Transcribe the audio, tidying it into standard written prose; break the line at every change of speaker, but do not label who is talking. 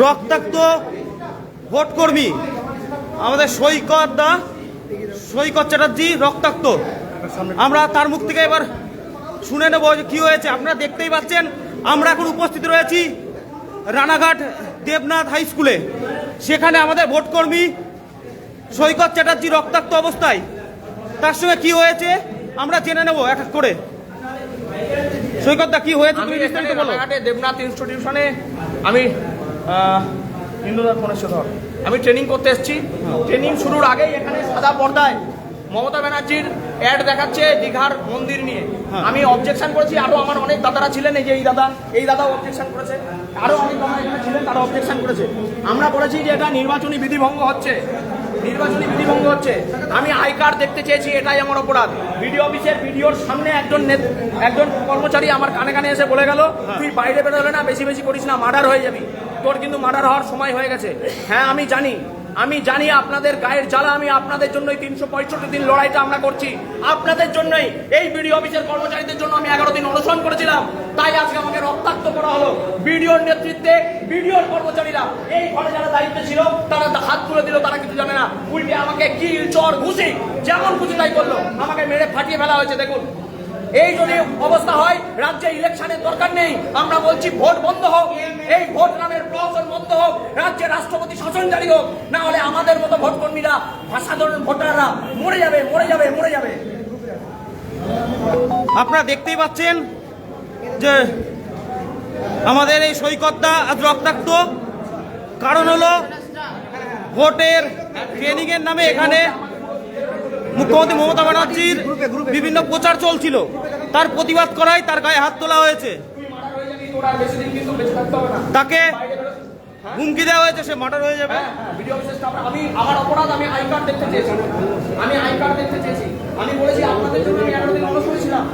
রক্তাক্ত ভোটকর্মী আমাদের সৈকত চ্যাটার্জি রক্তাক্ত। আমরা তার মুখ থেকে এবার শুনে নেব যে কী হয়েছে। আপনারা দেখতেই পাচ্ছেন আমরা এখন উপস্থিত রয়েছি রানাঘাট দেবনাথ হাই স্কুলে। সেখানে আমাদের ভোটকর্মী সৈকত চ্যাটার্জি রক্তাক্ত অবস্থায়, তার সঙ্গে কি হয়েছে আমরা জেনে নেব এক এক করে। সৈকত দা, কি হয়েছে তুমি বিস্তারিত বলো।
রানাঘাটে দেবনাথ ইনস্টিটিউশনে আমি আমি ট্রেনিং করতে এসেছি। ট্রেনিং শুরুর আগেই এখানে সাদা পর্দায় মমতা ব্যানার্জির অ্যাড দেখাচ্ছে দীঘার মন্দির নিয়ে। আমি অবজেকশন করেছি, আরো আমার অনেক দাদারা ছিলেন, এই যে এই দাদাও অবজেকশন করেছে, আরো অনেক দাদা এখানে ছিলেন তারা অবজেকশন করেছে। আমরা বলেছি যে এটা নির্বাচনী বিধিভঙ্গ হচ্ছে, আমি আই কার্ড দেখতে চেয়েছি, এটাই আমার অপরাধ। বিডিও অফিসের বিডিওর সামনে একজন কর্মচারী আমার কানে কানে এসে বলে গেল, তুই বাইরে বেরোলে না, বেশি বেশি করিস না, মার্ডার হয়ে যাবি, তোর কিন্তু মার্ডার হওয়ার সময় হয়ে গেছে। হ্যাঁ আমি জানি আপনাদের গায়ের জ্বালা, আমি আপনাদের জন্যই 365 দিন লড়াইটা আমরা করছি, আপনাদের জন্যই। এই বিডিও অফিসের কর্মচারীদের জন্য আমি 11 দিন অনশন করেছিলাম, তাই আজকে আমাকে রক্তাক্ত করা হলো। বিডিওর নেতৃত্বে বিডিওর কর্মচারীরা এই ঘরে যারা দায়িত্বে ছিল তারা হাত তুলে দিল, তারা কিছু জানে না, উল্টে আমাকে কিল চর ঘুষি যেমন খুশি তাই করলো, আমাকে মেরে ফাটিয়ে ফেলা হয়েছে। দেখুন, এই যদি অবস্থা হয় রাজ্যে ইলেকশনের দরকার নেই। আমরা বলছি ভোট বন্ধ হোক, এই ভোট নামের প্রহসন বন্ধ হোক, রাজ্যে রাষ্ট্রপতি শাসন জারি হোক, না হলে আমাদের মতো ভোটকর্মীরা, সাধারণ ভোটাররা মরে যাবে।
আপনারা দেখতেই পাচ্ছেন যে আমাদের এই সৈকতটা আজ রক্তাক্ত। কারণ হলো ভোটের ট্রেনিং এর নামে এখানে মুখ্যমন্ত্রী মমতা ব্যানার্জির বিভিন্ন প্রচার চলছিল, তার প্রতিবাদ করায় তার গায়ে হাত তোলা হয়েছে, তাকে হুমকি দেওয়া হয়েছে, সে মার্ডার হয়ে যাবে।
আমার অপরাধ, আমি আই কার্ড দেখতে চেয়েছি, আমি বলেছি আপনাদের জন্য আমি 11 দিন অনশনে ছিলাম।